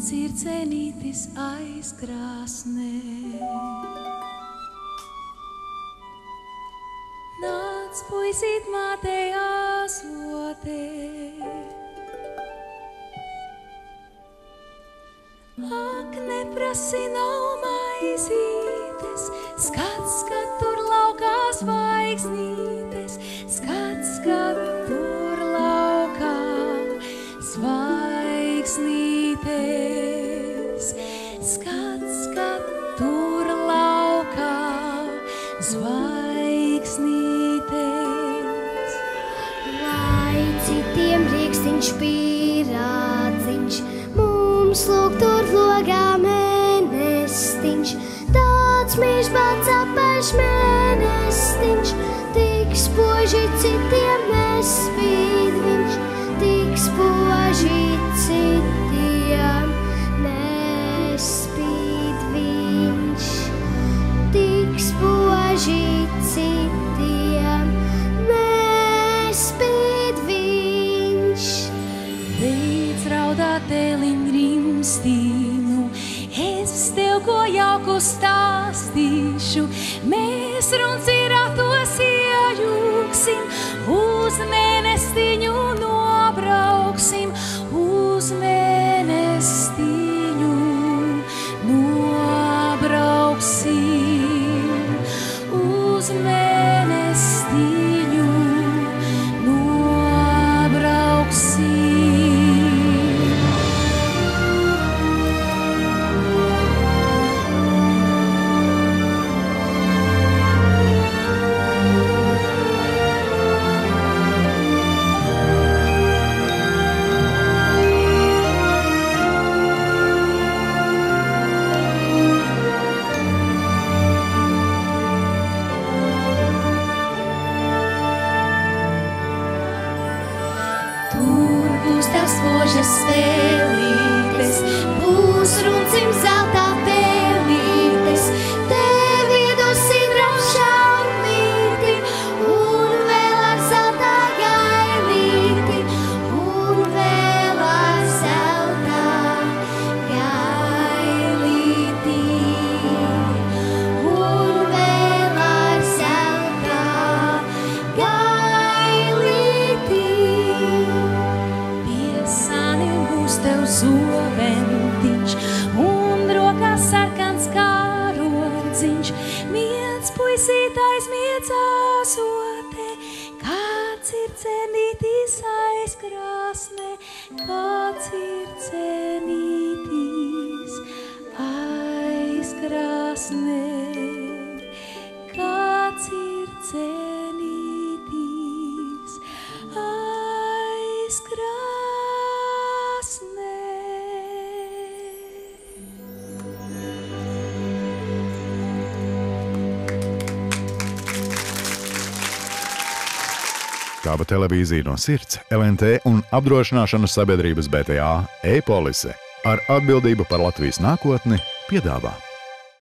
Circenītis aizkrāsnē. Nāc, puisīt, mātei āzotē. Ak, neprasi nav maizītes, skats, kad tur laukā zvaigznītes, skats, kad tur laukā zvaigznītes. Skats, kad tur laukā zvaigznītes. Lai citiem riekstiņš pīrādziņš, mums lūk tur logā mēnestiņš, tāds mīžbāts apaļš mēnestiņš, tik spoži citiem nespīd viņš, tik spoži citiem nespīd viņš, tik spoži citiem nespīd viņš. Beidz raudāt, dēliņ rimstīnu, es tev ko jauku stāstīšu. Mēs runci ratos iejūksim, uz mēnestiņu nobrauksim, uz mēnestiņu nobrauksim, uz mēnestiņu nobrauksim. Tur būs tavs spožas vēlītes, būs runcim zeltā pēlītes, tev iedos sidram šaurmīti, un vēl ar zeltā gailīti, un vēl ar zeltā gailīti, un vēl ar zeltā gailīti. Piesānim būs tev zobentiņš, un rokās sarkans kārodziņš. Miedz, puisīt, aizmiedz āzotē, kāds ir cenītis aizkrāsnē, kāds ir cenītis aizkrāsnē, kāds ir cenītis aizkrāsnē. Kaba televīzija no sirds, LNT un apdrošināšanas sabiedrības BTA e-polise ar atbildību par Latvijas nākotni piedāvā.